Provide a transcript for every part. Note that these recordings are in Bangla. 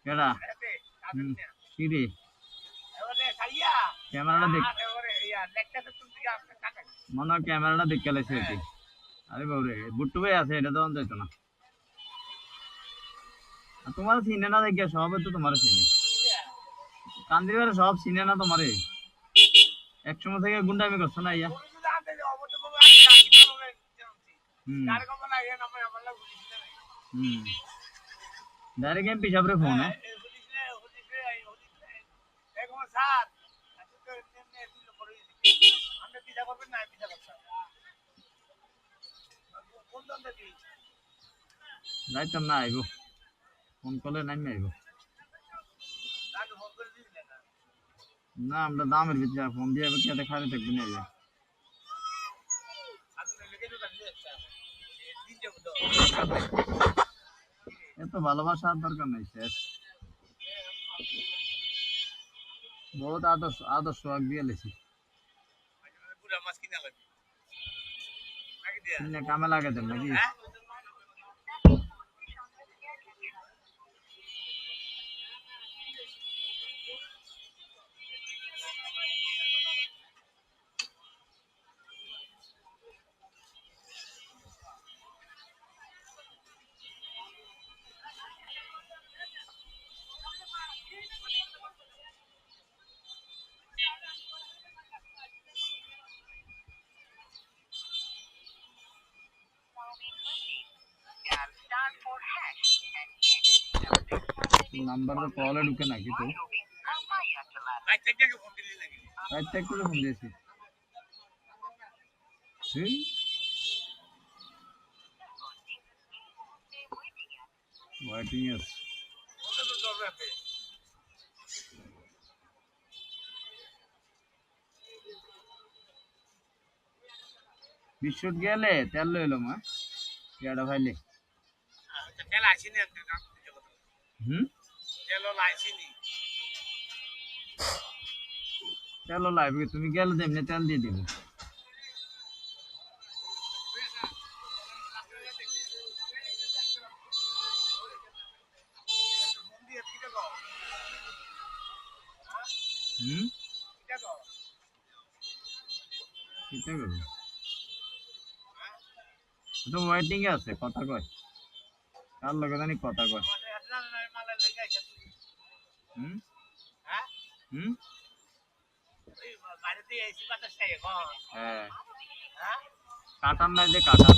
কেডা কি রে ক্যামেরাটা দেখ মনে হয় ক্যামেরাটা দেখে লাইছে এটি আরে বাবরে বুট্টু ভাই আছে এটা তো যাইতো না তোমার চিনে না দেখিয়া সবে তো তোমার চিনি কান্দিবারে সব চিনে না তোমারে একসময় থেকে গুন্ডামি করছো না ইয়া ডাইরেক্ট এমপি সাহেবের ফোন যাইতাম না আইব ফোন করলে নামি আইব না আমরা দামের ভিতরে ফোন দিয়ে কে খালি থাকবি না এত ভালোবাসার দরকার নাই শেষ বহুত আদর্শ আদর্শ দিয়ে লেছি কামে লাগে দেন নাকি নাম্বার কলে ঢুকে নাকি তো রাইট থেকে ফোন দিয়েছি ওয়েটিং আছে বিশ্বত গেলে তেল লইলো মা কেডা ভাইলে তেল আইছিনি তেল লাইবে তুমি গেলে দেমনে তেল দিয়ে দিব তো ওয়েটিং এ আছে কথা কয় কার লগে জানি কথা কয় হ্যাঁ কাটার নাই যে কাটা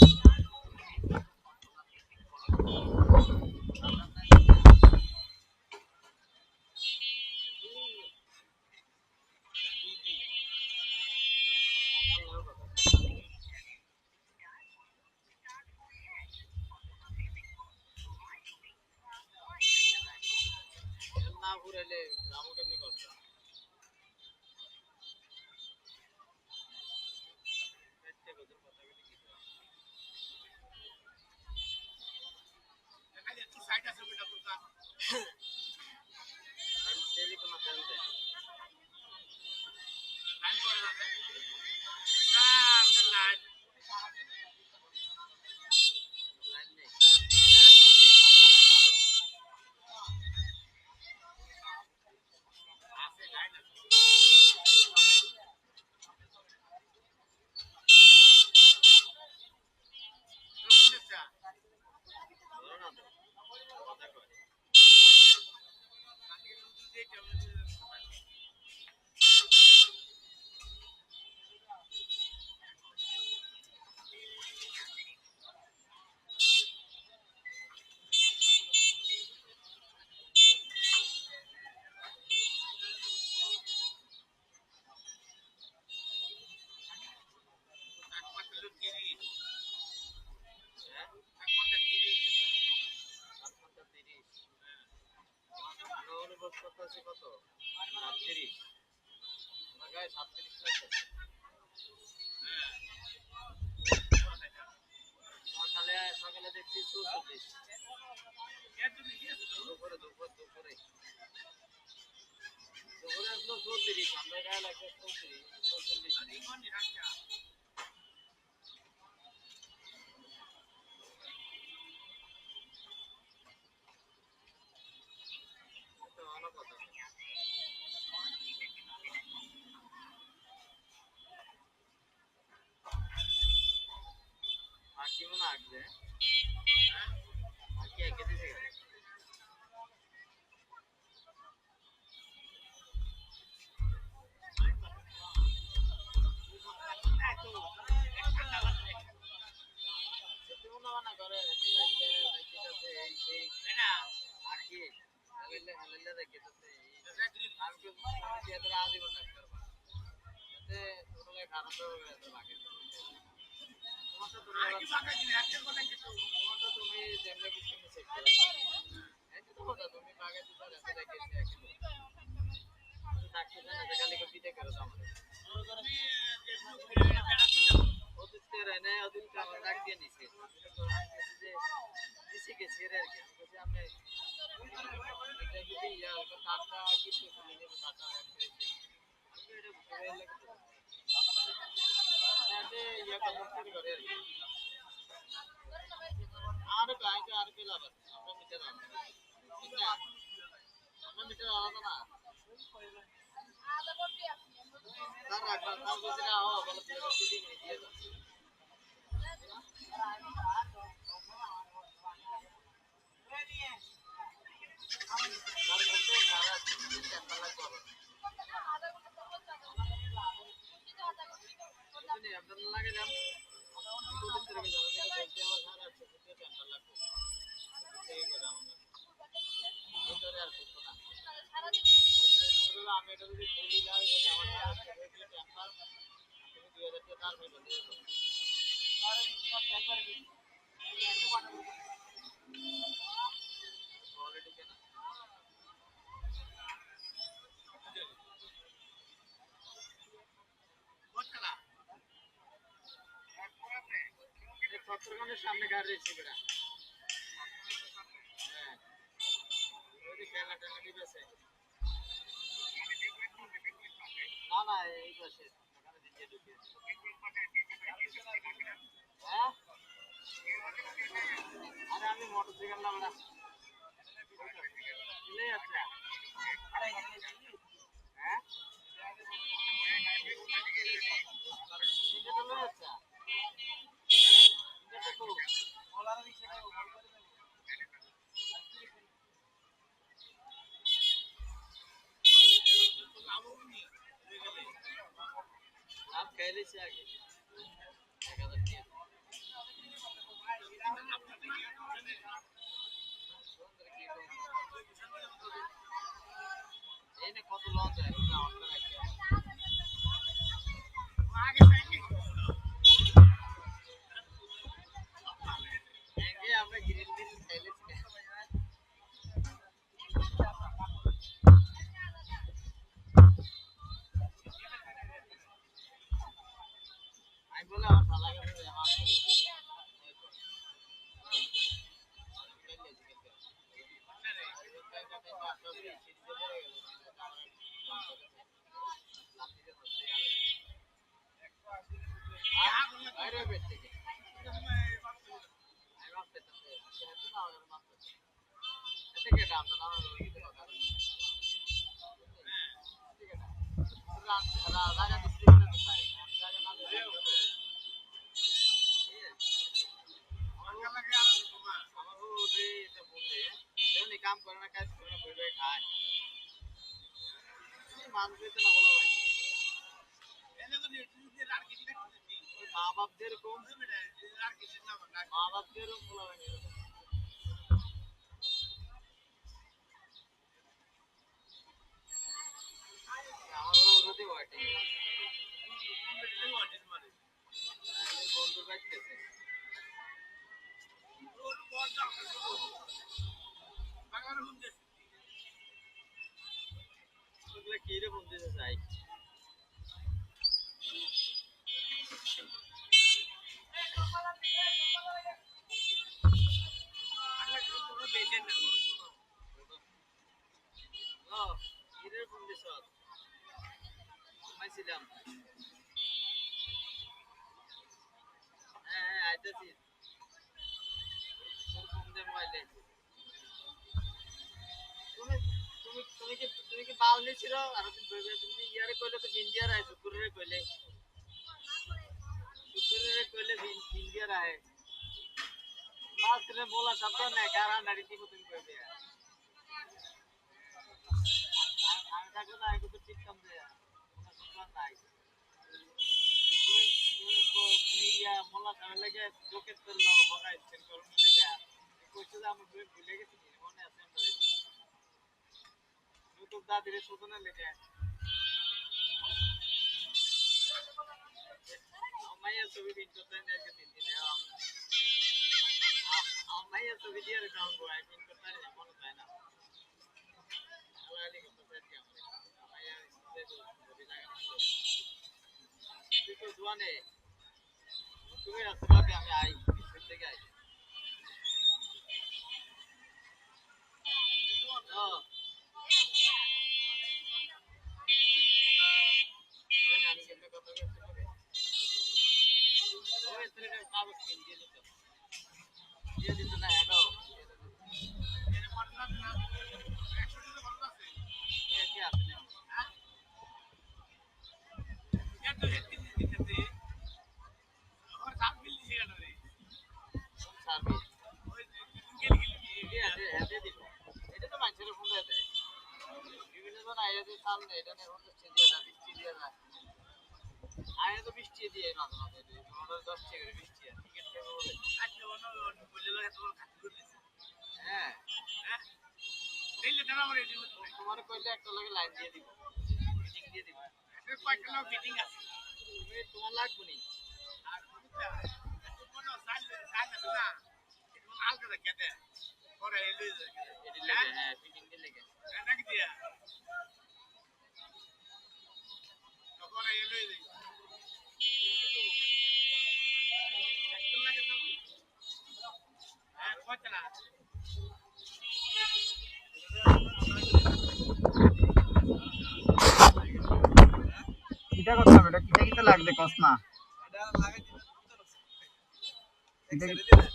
কিটা করতাম এটা কিটা কিটা লাগবে কস না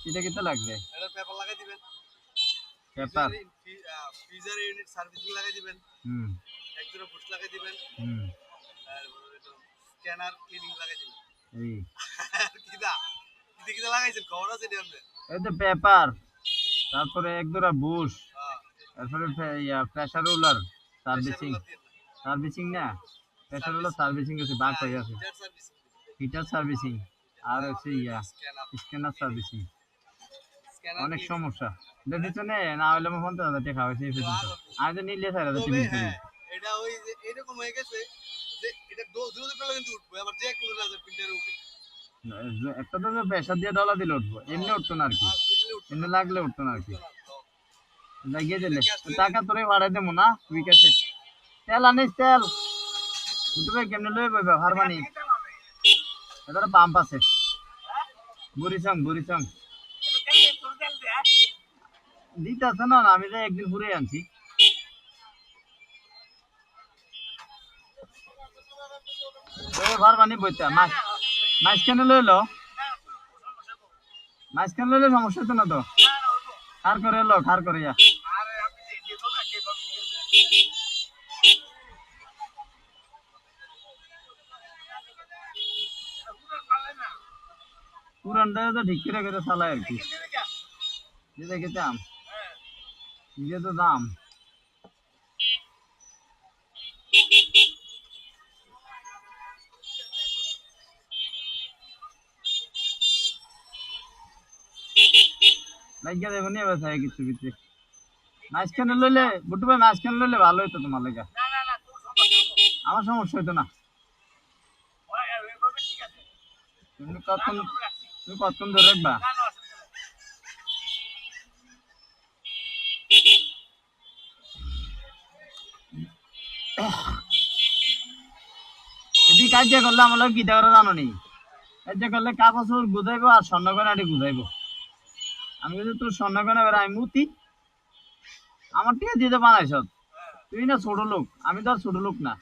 কিটা কিটা লাগবে পেপার ফ্রিজার ইউনিট সার্ভিসিং লাগাই দিবেন একজোড়া বুশ লাগাই দিবেন স্ক্যানার ক্লিনিং লাগাই দিবেন এই কিটা কিটা কিটা লাগাইছেন খবর আছে নি আপনি এই তো পেপার তারপরে একজোড়া বুশ তারপরে প্রেসার রোলার সার্ভিসিং না প্রেসার রোলার সার্ভিসিং আছে বাক হয়ে আছে হিটার সার্ভিসিং আর হচ্ছে স্ক্যানার সার্ভিসিং অনেক সমস্যা দেখেছনে না হলে আমার 50,000 টাকা হয়েছে এই পর্যন্ত আমি তো নিলে স্যার এটা ওই যে এরকম হয়ে গেছে যে এটা দ্রুত পেলে কিন্তু উঠবে আবার যে কোনো রাজার প্রিন্টারে উঠবে একটা তো প্রেসার দিয়ে ডলা দিলে উঠবো এমনি উঠতো না আর কি এমনি লাগলে উঠতো না আর কি লাগিয়ে দিলে টাকা তোরে বাড়াই দেবো না বিকাশে তেল আনিস তেল উঠবে কেমনে লয়ে বইবে হারবানি এটার পাম্প আছে বুড়িচং দিতে আছে না আমি তো একদিন ঘুরে আনছি হারবানি বইতে মাঝখানে লইলো সমস্যা তো না তো খার করে এলো খার করে পুরানটা তো ঠিক করে করে চালায় আর কি দেখে দাম নিজে তো দাম লাগিয়ে দেবো নিয়ে বেসায় কিছু কিছু মাঝখানে লইলে বুটু ভাই মাঝখানে লইলে ভালো হইতো তোমার লেগে আমার সমস্যা হইতো না তুমি কতক্ষণ ধরে রাখবা যদি কাজ করলে আমার লোক গীতা করে জানো নি কাজ করলে কাপড় গুজাইবো আর স্বর্ণকনাটি গুজাইবো আমি যদি তোর স্বর্ণকনা বেড়া আমি মুতি আমার টিয়া দিতে বানাইছ তুই না ছোট লোক আমি তো আর ছোট লোক না